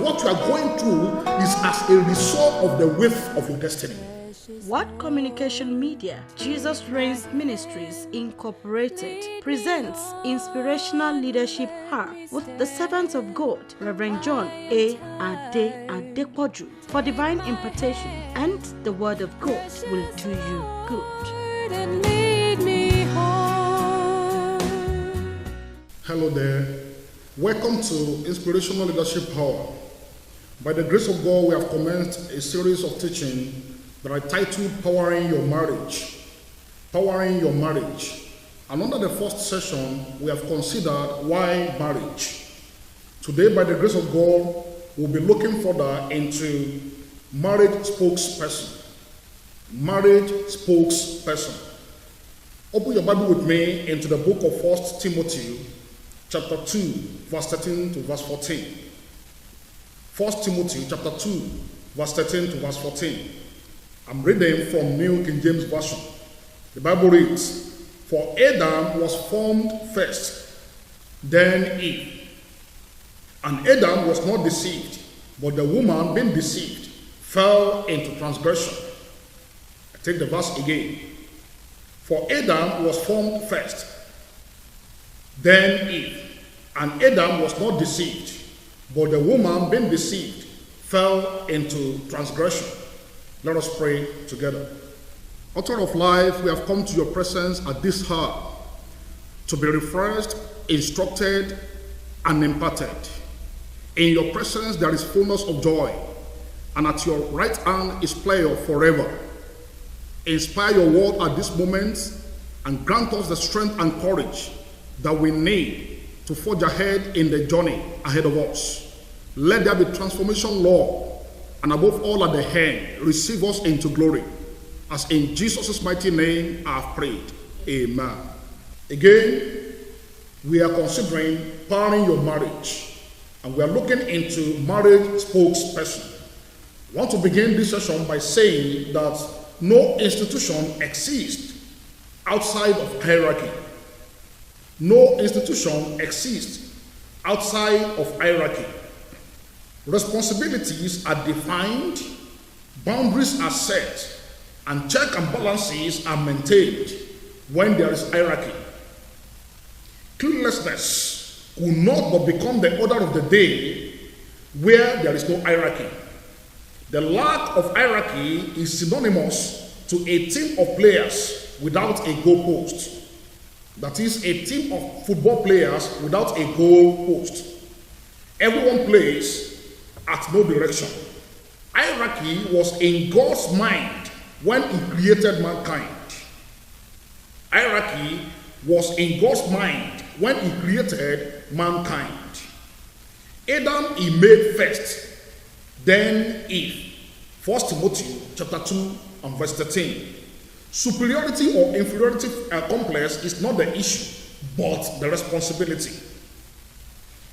what you are going through is as a result of the width of your destiny. What Communication Media, Jesus Reigns Ministries Incorporated, presents Inspirational Leadership Hour with the servants of God, Reverend John A. Adepoju, for divine impartation, and the Word of God will do you good. Hello there. Welcome to Inspirational Leadership Hour. By the grace of God, we have commenced a series of teaching that I titled Powering Your Marriage. Powering Your Marriage. And under the first session, we have considered why marriage. Today, by the grace of God, we'll be looking further into marriage spokesperson. Marriage spokesperson. Open your Bible with me into the book of 1 Timothy, chapter 2, verse 13 to verse 14. 1 Timothy, chapter 2, verse 13 to verse 14. I'm reading from New King James Version. The Bible reads, "For Adam was formed first, then Eve. And Adam was not deceived, but the woman, being deceived, fell into transgression." I take the verse again. "For Adam was formed first, then Eve. And Adam was not deceived, but the woman, being deceived, fell into transgression." Let us pray together. Author of life, we have come to your presence at this hour to be refreshed, instructed, and imparted. In your presence there is fullness of joy, and at your right hand is pleasure forever. Inspire your word at this moment, and grant us the strength and courage that we need to forge ahead in the journey ahead of us. Let there be transformation, Lord, and above all at the end, receive us into glory. As in Jesus' mighty name I have prayed. Amen. Again, we are considering powering your marriage, and we are looking into marriage spokesperson. I want to begin this session by saying that no institution exists outside of hierarchy. No institution exists outside of hierarchy. Responsibilities are defined, boundaries are set, and check and balances are maintained when there is hierarchy. Cluelessness could not but become the order of the day where there is no hierarchy. The lack of hierarchy is synonymous to a team of players without a goalpost. That is, a team of football players without a goalpost. Everyone plays at no direction. Hierarchy was in God's mind when He created mankind. Hierarchy was in God's mind when He created mankind. Adam He made first, then Eve. 1 Timothy chapter 2 and verse 13. Superiority or inferiority complex is not the issue, but the responsibility.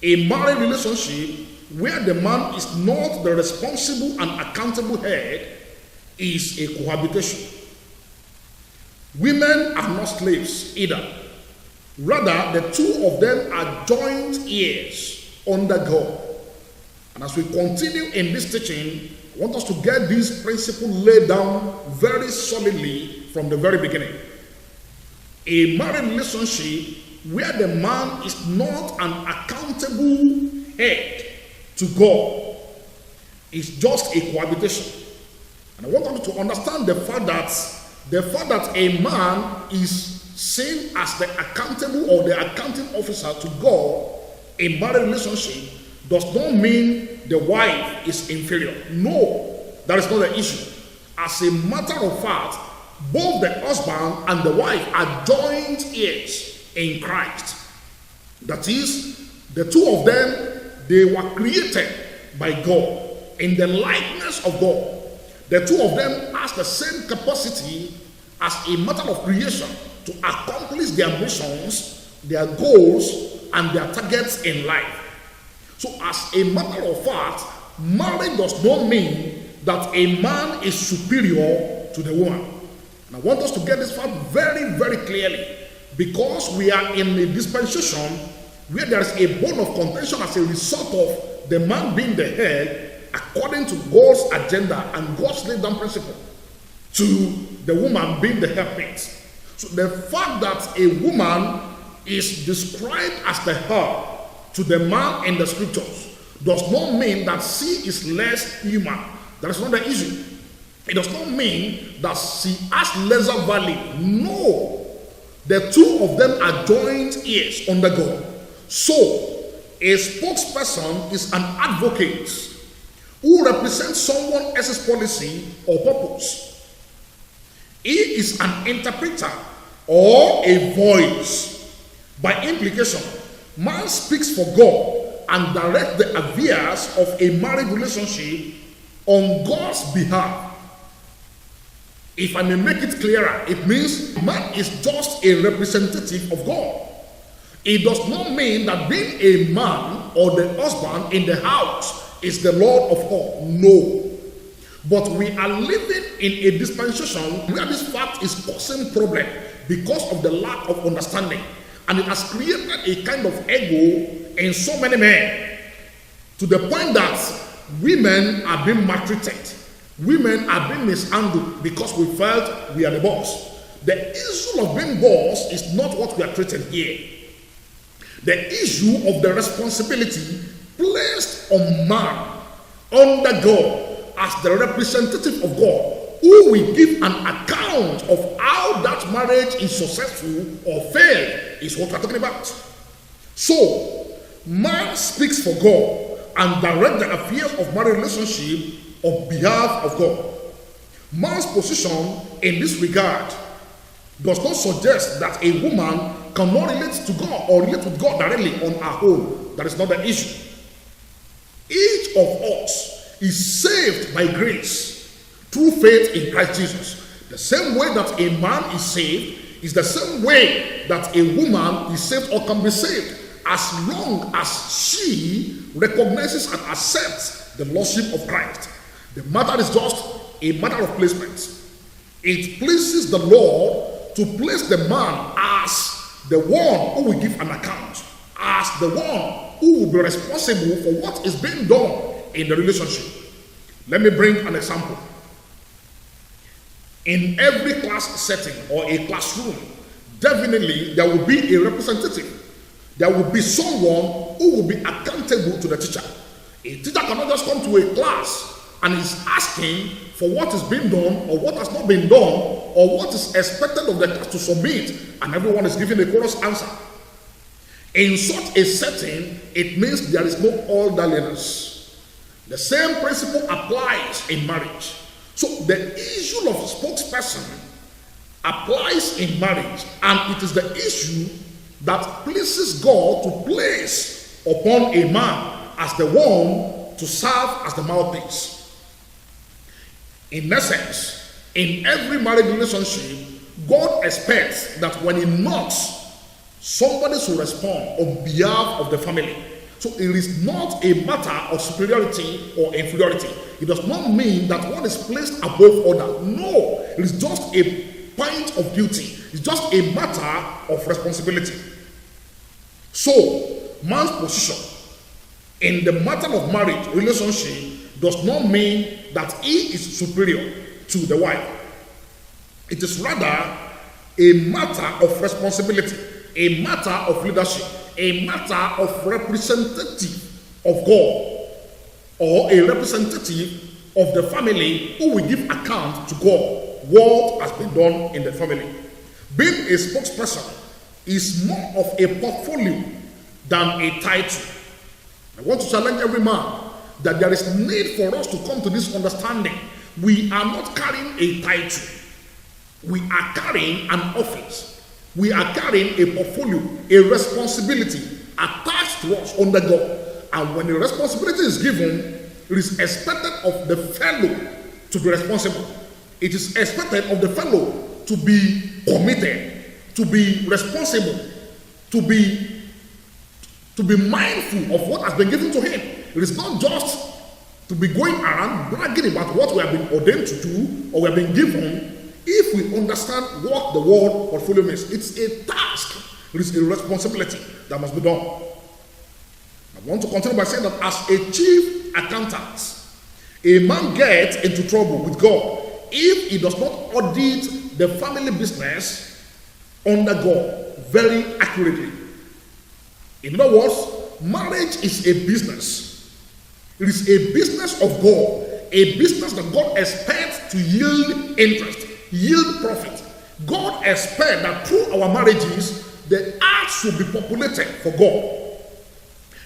A married relationship where the man is not the responsible and accountable head is a cohabitation. Women are not slaves either. Rather, the two of them are joint heirs under God. And as we continue in this teaching, I want us to get this principle laid down very solidly from the very beginning. A married relationship where the man is not an accountable head to God is just a cohabitation. And I want us to understand the fact that a man is seen as the accountable or the accounting officer to God in marriage relationship does not mean the wife is inferior. No, that is not the issue. As a matter of fact, both the husband and the wife are joint heirs in Christ. That is, the two of them, they were created by God in the likeness of God. The two of them has the same capacity as a matter of creation to accomplish their missions, their goals, and their targets in life. So as a matter of fact, marriage does not mean that a man is superior to the woman. And I want us to get this fact very, very clearly, because we are in a dispensation where there is a bone of contention as a result of the man being the head according to God's agenda and God's laid down principle, to the woman being the helpmate. So the fact that a woman is described as the head to the man in the scriptures does not mean that she is less human. That is not the issue. It does not mean that she has lesser value. No. The two of them are joint heirs under God. So, a spokesperson is an advocate who represents someone else's policy or purpose. He is an interpreter or a voice. By implication, man speaks for God and directs the affairs of a marriage relationship on God's behalf. If I may make it clearer, it means man is just a representative of God. It does not mean that being a man or the husband in the house is the Lord of all. No. But we are living in a dispensation where this fact is causing problem because of the lack of understanding. And it has created a kind of ego in so many men to the point that women are being maltreated. Women are being mishandled because we felt we are the boss. The issue of being boss is not what we are treating here. The issue of the responsibility placed on man under God as the representative of God, who will give an account of how that marriage is successful or failed, is what we're talking about. So, man speaks for God and directs the affairs of marriage relationship on behalf of God. Man's position in this regard does not suggest that a woman cannot relate to God or relate with God directly on her own. That is not the issue. Each of us is saved by grace through faith in Christ Jesus. The same way that a man is saved is the same way that a woman is saved or can be saved, as long as she recognizes and accepts the lordship of Christ. The matter is just a matter of placement. It pleases the Lord to place the man as the one who will give an account, as the one who will be responsible for what is being done in the relationship. Let me bring an example. In every class setting or a classroom, definitely there will be a representative. There will be someone who will be accountable to the teacher. A teacher cannot just come to a class and is asking for what is being done or what has not been done or what is expected of the class to submit, and everyone is giving a chorus answer. In such a setting, it means there is no orderliness. The same principle applies in marriage. So the issue of spokesperson applies in marriage, and it is the issue that pleases God to place upon a man as the one to serve as the mouthpiece. In essence, in every marriage relationship, God expects that when he knocks, somebody should respond on behalf of the family. So it is not a matter of superiority or inferiority. It does not mean that one is placed above other. No, it is just a point of duty. It's just a matter of responsibility. So, man's position in the matter of marriage relationship does not mean that he is superior to the wife. It is rather a matter of responsibility, a matter of leadership, a matter of representative of God, or a representative of the family who will give account to God what has been done in the family. Being a spokesperson is more of a portfolio than a title. I want to challenge every man that there is need for us to come to this understanding. We are not carrying a title. We are carrying an office. We are carrying a portfolio, a responsibility attached to us under God. And when the responsibility is given, it is expected of the fellow to be responsible. It is expected of the fellow to be committed, to be responsible, to be mindful of what has been given to him. It is not just to be going around bragging about what we have been ordained to do or we have been given. If we understand what the word portfolio means, it's a task. It is a responsibility that must be done. I want to continue by saying that as a chief accountant, a man gets into trouble with God if he does not audit the family business under God very accurately. In other words, marriage is a business. It is a business of God, a business that God expects to yield interest, yield profit. God expects that through our marriages, the earth should be populated for God.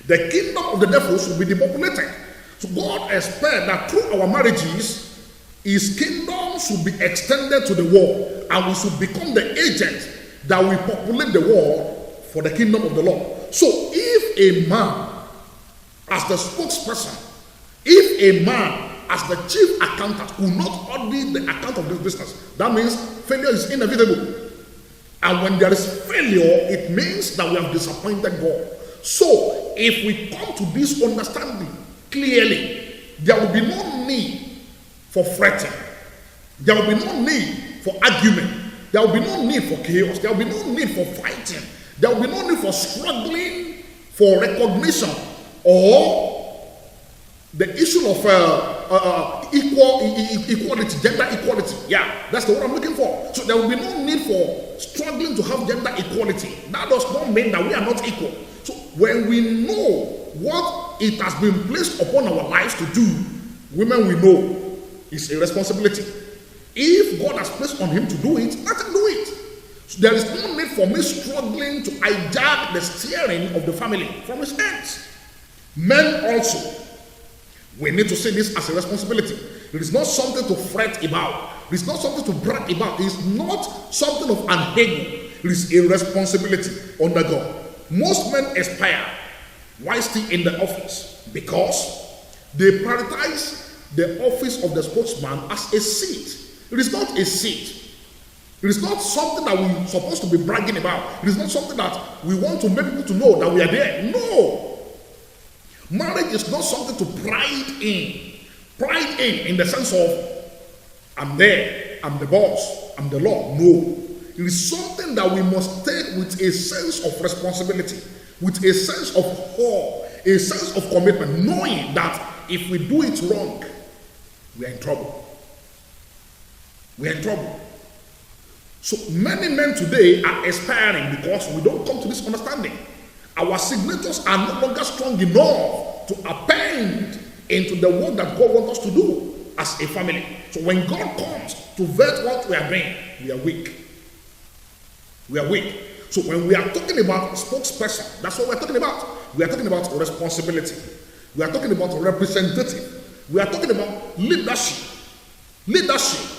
The kingdom of the devil should be depopulated. So God expects that through our marriages, his kingdom should be extended to the world, and we should become the agent that will populate the world for the kingdom of the Lord. So if a man, as the spokesperson, if a man, as the chief accountant, will not audit the account of this business, that means failure is inevitable. And when there is failure, it means that we have disappointed God. So if we come to this understanding clearly, there will be no need for fretting. There will be no need for argument. There will be no need for chaos. There will be no need for fighting. There will be no need for struggling for recognition or the issue of equality, gender equality. Yeah, that's the word I'm looking for. So there will be no need for struggling to have gender equality. That does not mean that we are not equal. So when we know what it has been placed upon our lives to do, women we know is a responsibility. If God has placed on him to do it, let him do it. So there is no need for me struggling to hijack the steering of the family from his hands. Men also, we need to see this as a responsibility. It is not something to fret about. It is not something to brag about. It is not something of an ego. It is a responsibility under God. Most men aspire while still in the office because they prioritize the office of the spokesman as a seat. It is not a seat. It is not something that we're supposed to be bragging about. It is not something that we want to make people to know that we are there. No. Marriage is not something to pride in. Pride in the sense of, I'm there, I'm the boss, I'm the law. No. It is something that we must take with a sense of responsibility, with a sense of awe, a sense of commitment, knowing that if we do it wrong, we are in trouble. We are in trouble. So many men today are aspiring because we don't come to this understanding. Our signatures are no longer strong enough to append into the work that God wants us to do as a family. So when God comes to vet what we are doing, we are weak. We are weak. So when we are talking about spokesperson, that's what we're talking about. We are talking about responsibility. We are talking about representative. We are talking about leadership. Leadership.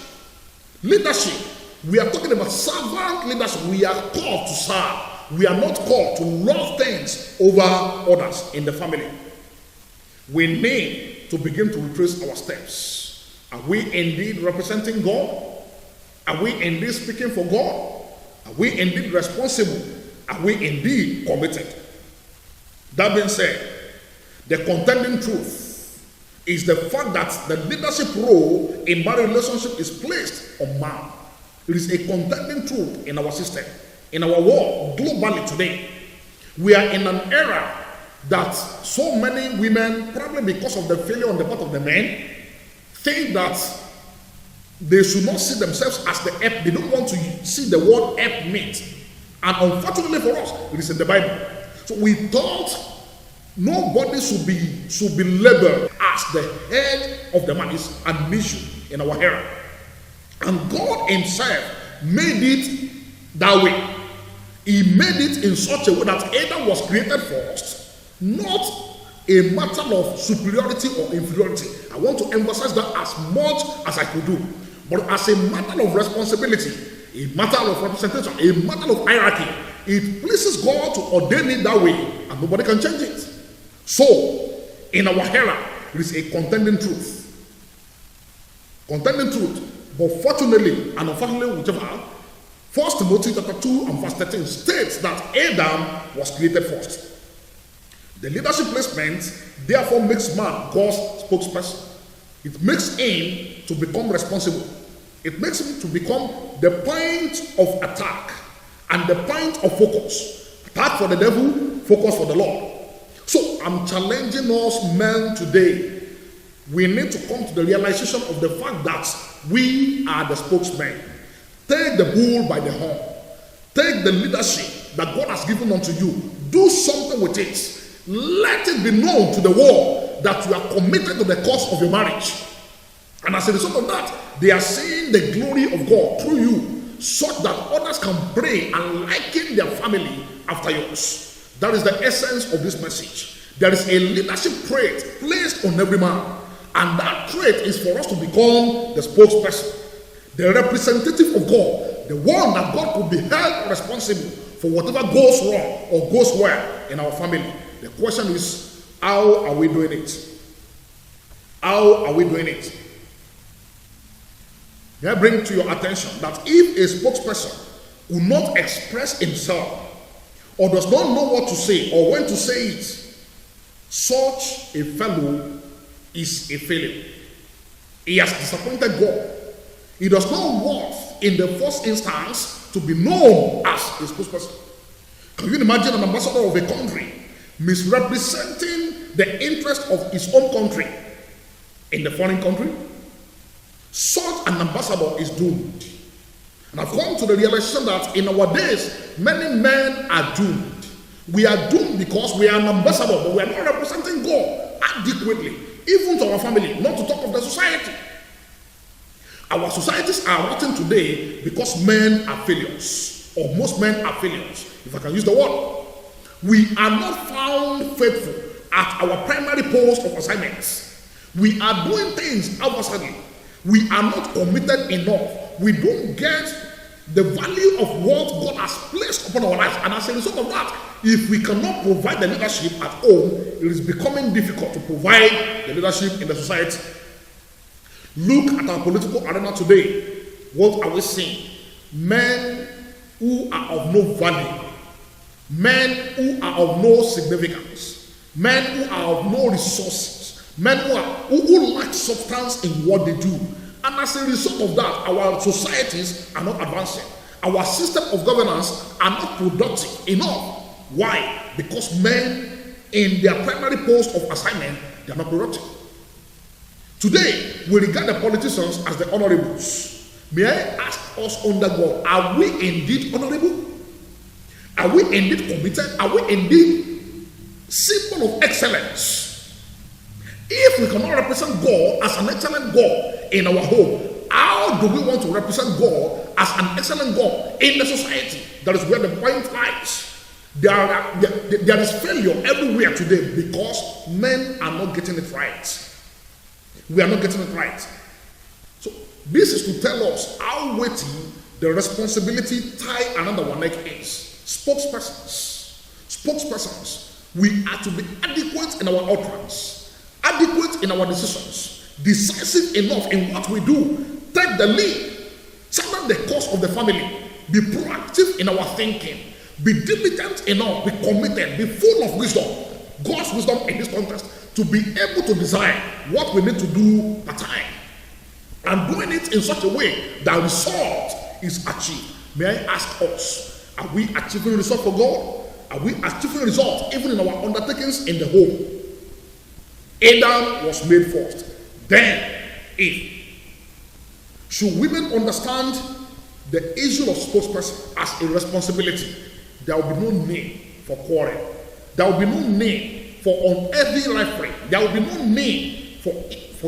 Leadership. We are talking about servant leadership. We are called to serve. We are not called to lord things over others in the family. We need to begin to retrace our steps. Are we indeed representing God? Are we indeed speaking for God? Are we indeed responsible? Are we indeed committed? That being said, the contending truth is the fact that the leadership role in marriage relationship is placed on man. It is a contending truth in our system, in our world, globally today. We are in an era that so many women, probably because of the failure on the part of the men, think that they should not see themselves as the help. They don't want to see the word help meet. And unfortunately for us, it is in the Bible. So we thought nobody should be labeled as the head of the man. It's an issue in our era. And God himself made it that way. He made it in such a way that Adam was created first, not a matter of superiority or inferiority. I want to emphasize that as much as I could do. But as a matter of responsibility, a matter of representation, a matter of hierarchy, it pleases God to ordain it that way, and nobody can change it. So, in our era, it is a contending truth. Contending truth. But fortunately and unfortunately, whichever, 1 Timothy chapter 2 and verse 13 states that Adam was created first. The leadership placement therefore makes man God's spokesperson. It makes him to become responsible. It makes him to become the point of attack and the point of focus. Attack for the devil, focus for the Lord. So So I'm challenging us men today. We need to come to the realization of the fact that we are the spokesmen. Take the bull by the horn. Take the leadership that God has given unto you. Do something with it. Let it be known to the world that you are committed to the cause of your marriage. And as a result of that, they are seeing the glory of God through you, such that others can pray and liken their family after yours. That is the essence of this message. There is a leadership trait placed on every man, and that trait is for us to become the spokesperson, the representative of God, the one that God could be held responsible for whatever goes wrong or goes well in our family. The question is, how are we doing it? How are we doing it? May I bring to your attention that if a spokesperson will not express himself or does not know what to say or when to say it, such a fellow is a failure. He has disappointed God. He does not want, in the first instance, to be known as a spokesperson. Can you imagine an ambassador of a country misrepresenting the interest of his own country in the foreign country? Such an ambassador is doomed. And I've come to the realization that in our days, many men are doomed. We are doomed because we are an ambassador, but we are not representing God adequately, even to our family, not to talk of the society. Our societies are rotten today because men are failures, or most men are failures, if I can use the word. We are not found faithful at our primary post of assignments. We are doing things outwardly. We are not committed enough. We don't get the value of what God has placed upon our lives. And as a result of that, if we cannot provide the leadership at home, it is becoming difficult to provide the leadership in the society. Look at our political arena today. What are we seeing? Men who are of no value. Men who are of no significance. Men who are of no resources. Men who lack substance in what they do. And as a result of that, our societies are not advancing. Our system of governance are not productive enough. Why? Because men in their primary post of assignment, they are not productive. Today, we regard the politicians as the honorables. May I ask us under God, are we indeed honorable? Are we indeed committed? Are we indeed symbol of excellence? If we cannot represent God as an excellent God in our home, how do we want to represent God as an excellent God in the society? That is where the point lies. There is failure everywhere today because men are not getting it right. We are not getting it right. So this is to tell us how weighty the responsibility tied around our neck is. Spokespersons. We are to be adequate in our utterance, adequate in our decisions, decisive enough in what we do, take the lead, channel the course of the family, be proactive in our thinking, be diligent enough, be committed, be full of wisdom, God's wisdom in this context, to be able to design what we need to do at time, and doing it in such a way that result is achieved. May I ask us, are we achieving result for God? Are we achieving result even in our undertakings in the home? Adam was made first, then Eve. Should women understand the issue of spokesperson as a responsibility, there will be no need for quarrel. There will be no need for unhealthy rivalry. There will be no need for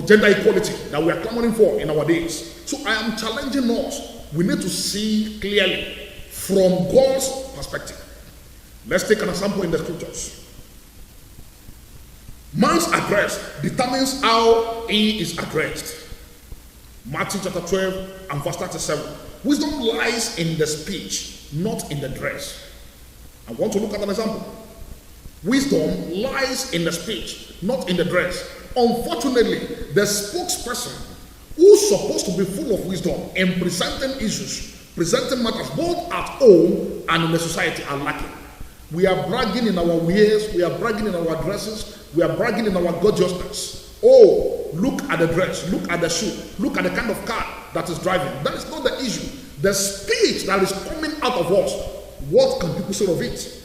gender equality that we are clamoring for in our days. So I am challenging us. We need to see clearly from God's perspective. Let's take an example in the scriptures. Man's address determines how he is addressed. Matthew chapter 12 and verse 37. Wisdom lies in the speech, not in the dress. I want to look at an example. Wisdom lies in the speech, not in the dress. Unfortunately, the spokesperson who's supposed to be full of wisdom in presenting issues, presenting matters both at home and in the society are lacking. We are bragging in our ways, we are bragging in our dresses, we are bragging in our gorgeousness. Oh, look at the dress, look at the shoe, look at the kind of car that is driving. That is not the issue. The speech that is coming out of us, what can people say of it?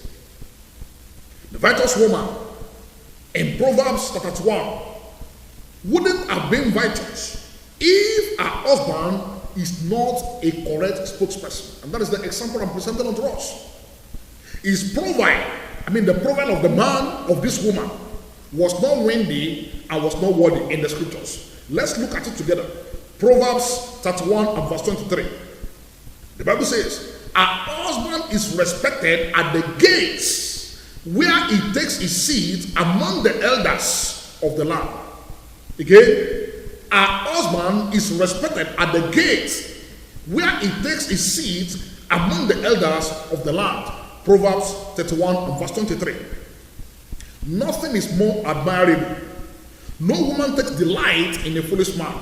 The virtuous woman in Proverbs chapter 1 wouldn't have been righteous if her husband is not a correct spokesperson. And that is the example I'm presenting unto us. His profile, the profile of the man of this woman was not windy and was not worthy in the scriptures. Let's look at it together. Proverbs 31 and verse 23. The Bible says, "Her husband is respected at the gates, where he takes his seat among the elders of the land." Again, her husband is respected at the gates, where he takes his seat among the elders of the land. Proverbs 31 and verse 23. Nothing is more admirable. No woman takes delight in a foolish man.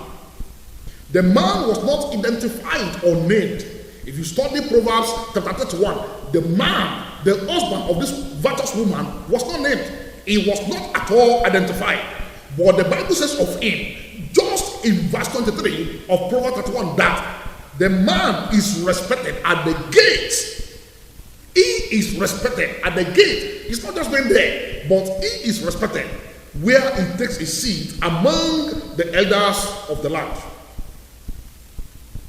The man was not identified or named. If you study Proverbs chapter 31, the man, the husband of this virtuous woman, was not named. He was not at all identified. But the Bible says of him, just in verse 23 of Proverbs 31, that the man is respected at the gate. He is respected at the gate. He's not just been there, but he is respected where he takes his seat among the elders of the land.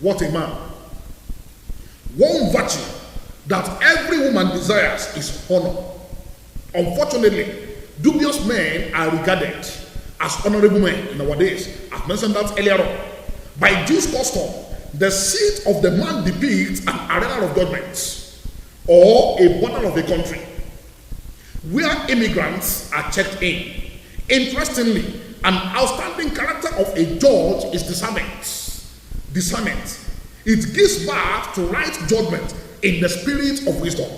What a man. One virtue that every woman desires is honor. Unfortunately, dubious men are regarded as honorable men in our days. I've mentioned that earlier on. By Jewish custom, the seat of the man depicts an arena of judgment or a border of a country where immigrants are checked in. Interestingly, an outstanding character of a judge is discernment. Discernment. It gives birth to right judgment in the spirit of wisdom.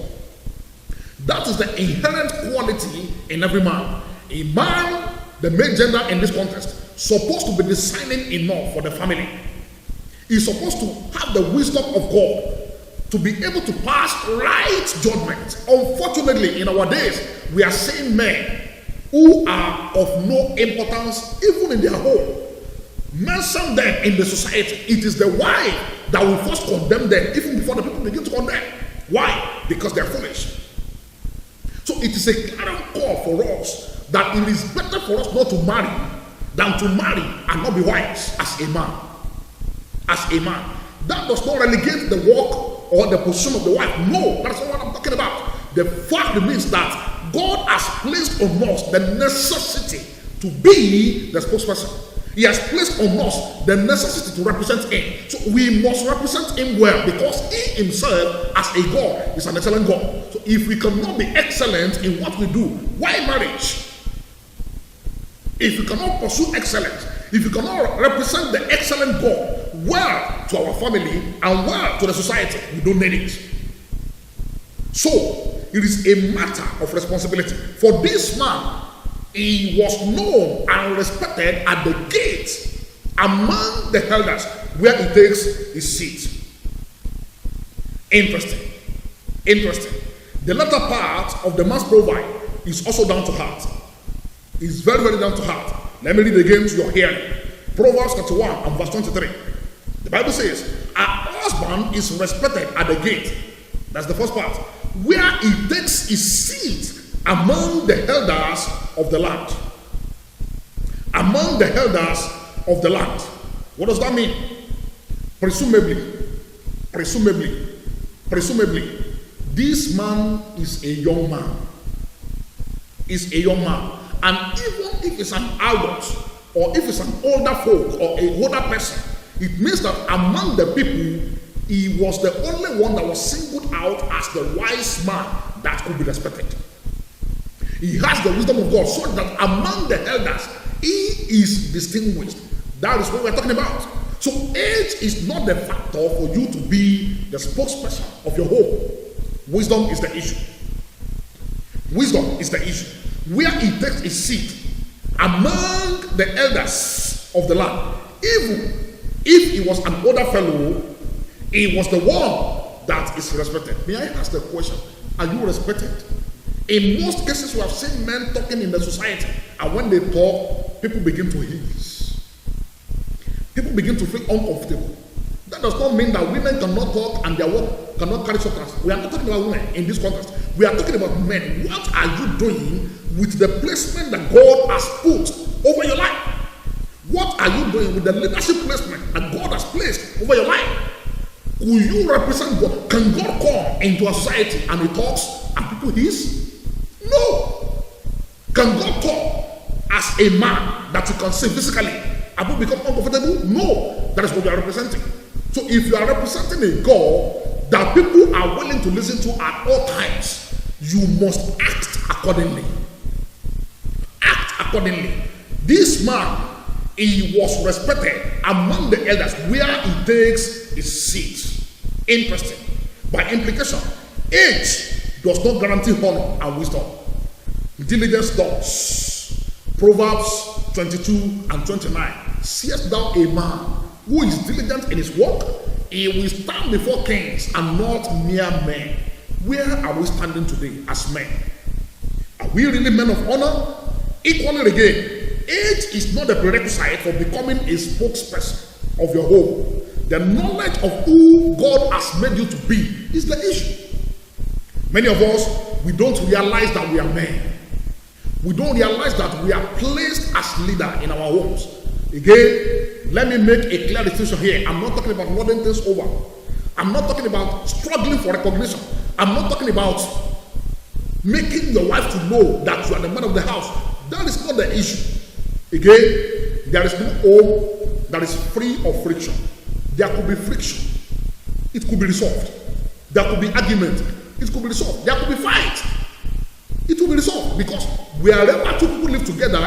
That is the inherent quality in every man. A man, the male gender in this context, supposed to be discerning enough for the family. He's supposed to have the wisdom of God to be able to pass right judgment. Unfortunately, in our days, we are seeing men who are of no importance even in their home. Mention them in the society. It is the wife that will first condemn them even before the people begin to condemn. Why? Because they are foolish. So it is a clear call for us that it is better for us not to marry than to marry and not be wise as a man. As a man. That does not relegate the work or the position of the wife. No, that's not what I'm talking about. The fact remains that God has placed on us the necessity to be the spokesperson. He has placed on us the necessity to represent him. So we must represent him well, because he himself as a God is an excellent God. So if we cannot be excellent in what we do, why marriage? If we cannot pursue excellence, if we cannot represent the excellent God well to our family and well to the society, we don't need it. So it is a matter of responsibility. For this man, he was known and respected at the gate among the elders where he takes his seat. Interesting. The latter part of the man's profile is also down to heart. It's very, very down to heart. Let me read again to your hearing. Proverbs 31 and verse 23. The Bible says, "A husband is respected at the gate." That's the first part. Where he takes his seat among the elders of the land. Among the elders of the land. What does that mean? Presumably, this man is a young man. And even if it's an adult, or if it's an older folk, or a older person, it means that among the people, he was the only one that was singled out as the wise man that could be respected. He has the wisdom of God, so that among the elders, he is distinguished. That is what we're talking about. So age is not the factor for you to be the spokesperson of your home. Wisdom is the issue. Where he takes his seat among the elders of the land. Even if he was an older fellow, he was the one that is respected. May I ask the question, are you respected? In most cases, we have seen men talking in the society, and when they talk, people begin to hiss. People begin to feel uncomfortable. That does not mean that women cannot talk and their work cannot carry substance. We are not talking about women in this context. We are talking about men. What are you doing with the placement that God has put over your life? What are you doing with the leadership placement that God has placed over your life? Will you represent God? Can God come into a society and he talks and people hears? No. Can God talk as a man that you can see physically and will become uncomfortable? No. That is what you are representing. So if you are representing a God that people are willing to listen to at all times, you must act accordingly. Act accordingly. This man, he was respected among the elders where he takes his seat. Interesting. By implication, age does not guarantee honor and wisdom. Diligence does. Proverbs 22 and 29. Seest thou a man who is diligent in his work? He will stand before kings and not mere men. Where are we standing today as men? Are we really men of honor? Equally again, age is not a prerequisite for becoming a spokesperson of your home. The knowledge of who God has made you to be is the issue. Many of us, we don't realize that we are men. We don't realize that we are placed as leader in our homes. Again, let me make a clear distinction here. I'm not talking about lording things over. I'm not talking about struggling for recognition. I'm not talking about making your wife to know that you are the man of the house. That is not the issue. Again, there is no home that is free of friction. There could be friction. It could be resolved. There could be argument. It could be resolved. There could be fight. It will be resolved because wherever two people live together,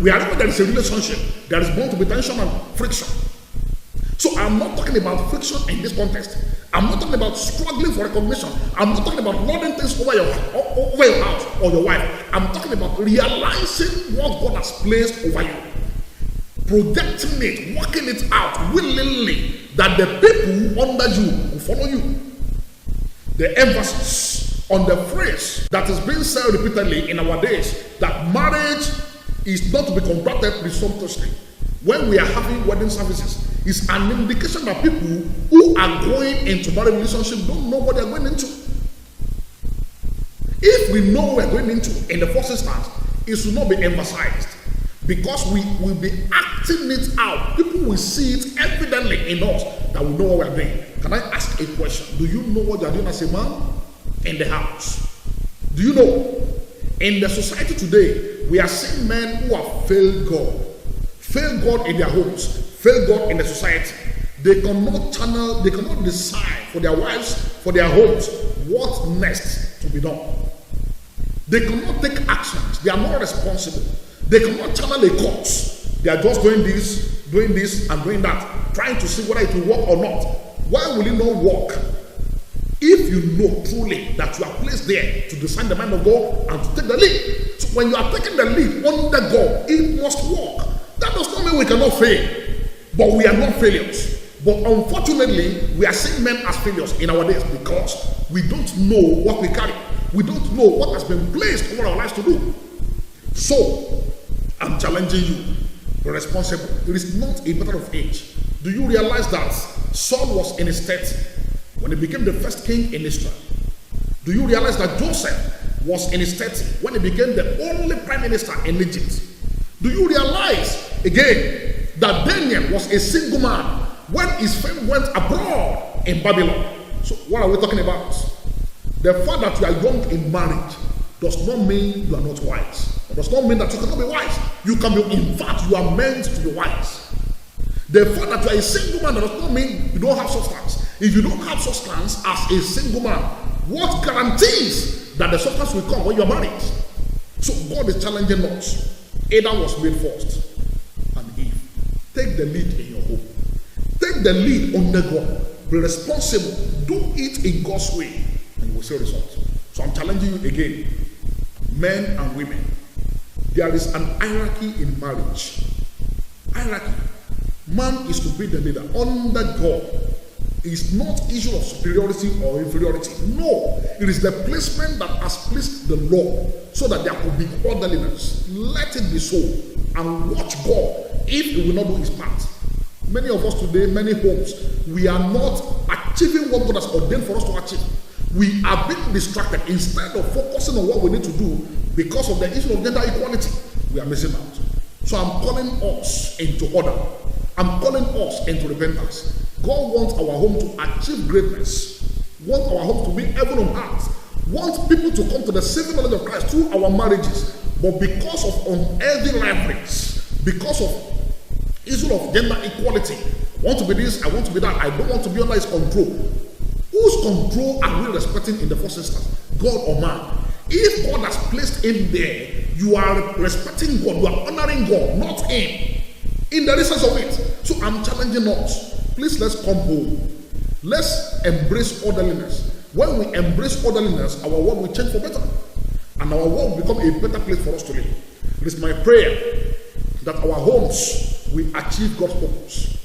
wherever there is a relationship, there is bound to be tension and friction. So I'm not talking about friction in this context. I'm not talking about struggling for recognition. I'm not talking about lording things over your house or your wife. I'm talking about realizing what God has placed over you, projecting it, working it out willingly, that the people under you will follow you. The emphasis on the phrase that is being said repeatedly in our days, that marriage is not to be conducted presumptuously when we are having wedding services, is an indication that people who are going into marriage relationship don't know what they're going into. If we know what we're going into in the first instance, it should not be emphasized, because we will be acting it out. People will see it evidently in us that we know what we're doing. Can I ask a question? Do you know what you're doing as a man in the house? Do you know? In the society today, we are seeing men who have failed God in their homes, failed God in the society. They cannot channel, they cannot decide for their wives, for their homes, what next to be done. They cannot take actions. They are not responsible. They cannot channel a course. They are just doing this and doing that, trying to see whether it will work or not. Why will it not work? If you know truly that you are placed there to design the mind of God and to take the lead. So when you are taking the lead under God, it must work. That does not mean we cannot fail, but we are not failures. But unfortunately, we are seeing men as failures in our days because we don't know what we carry. We don't know what has been placed over our lives to do. So, I'm challenging you. Be responsible. It is not a matter of age. Do you realize that Saul was in his 30s when he became the first king in Israel? Do you realize that Joseph was in his 30s when he became the only prime minister in Egypt? Do you realize, again, that Daniel was a single man when his fame went abroad in Babylon? So what are we talking about? The fact that you are young in marriage does not mean you are not wise. It does not mean that you cannot be wise. You can be, in fact, you are meant to be wise. The fact that you are a single man does not mean you don't have substance. If you don't have substance as a single man, what guarantees that the substance will come when you are married? So God is challenging us. Adam was made first, and Eve. Take the lead in your home. Take the lead under God. Be responsible. Do it in God's way, and you will see results. So I'm challenging you again, men and women. There is an hierarchy in marriage. Hierarchy. Man is to be the leader under God. It's not issue of superiority or inferiority. No, it is the placement that has placed the law so that there could be orderliness. Let it be so, and watch God if He will not do His part. Many of us today, many homes, we are not achieving what God has ordained for us to achieve. We are being distracted. Instead of focusing on what we need to do, Because of the issue of gender equality, we are missing out. So I'm calling us into order. I'm calling us into repentance. God wants our home to achieve greatness. Wants our home to be heaven on earth. Wants people to come to the saving knowledge of Christ through our marriages. But because of unhealthy leverage, because of issue of gender equality, I want to be this, I want to be that, I don't want to be under his control. Whose control are we respecting in the first instance? God or man? If God has placed him there, you are respecting God, you are honoring God, not him. In the essence of it. So I'm challenging us. Please, let's come home. Let's embrace orderliness. When we embrace orderliness, our world will change for better. And our world will become a better place for us to live. It is my prayer that our homes will achieve God's purpose.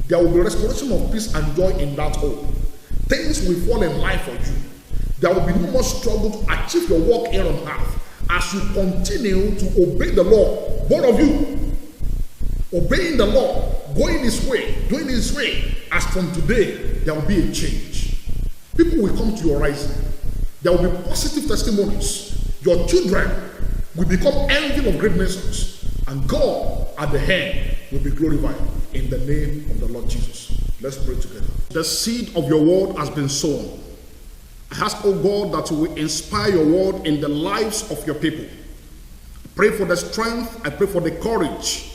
There will be restoration of peace and joy in that home. Things will fall in line for you. There will be no more struggle to achieve your work here on earth as you continue to obey the law. Both of you, obeying the law, going this way, doing this way. As from today, there will be a change. People will come to your rising. There will be positive testimonies. Your children will become envy of great nations. And God at the end will be glorified in the name of the Lord Jesus. Let's pray together. The seed of your word has been sown. I ask, oh God, that you will inspire your word in the lives of your people. I pray for the strength. I pray for the courage.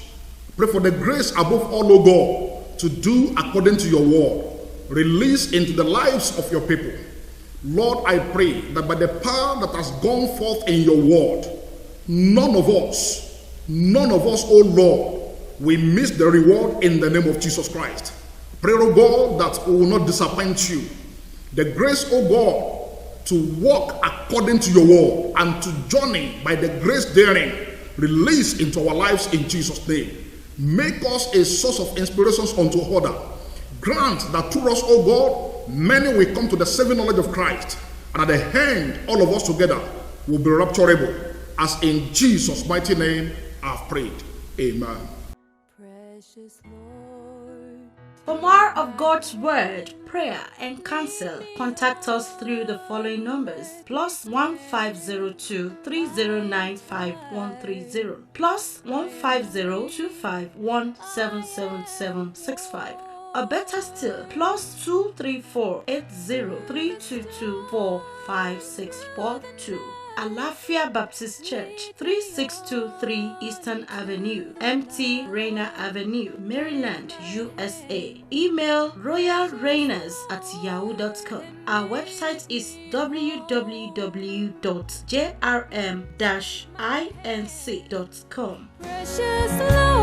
I pray for the grace above all, oh God, to do according to your word. Release into the lives of your people. Lord, I pray that by the power that has gone forth in your word, none of us, oh Lord, will miss the reward in the name of Jesus Christ. Pray, oh God, that we will not disappoint you. The grace, oh God, to walk according to your word and to journey by the grace therein, release into our lives in Jesus' name. Make us a source of inspirations unto others. Grant that through us, oh God, many will come to the saving knowledge of Christ. And at the end, all of us together will be rapturable. As in Jesus' mighty name, I've prayed. Amen. Precious Lord. For more of God's word, prayer, and counsel, contact us through the following numbers: +1502 3095 130, +150 251 or better still, +234 80 45642. Alafia Baptist Church, 3623 Eastern Avenue, MT Rainer Avenue, Maryland, USA. Email royalrainers@yahoo.com. Our website is www.jrm-inc.com. Precious Lord.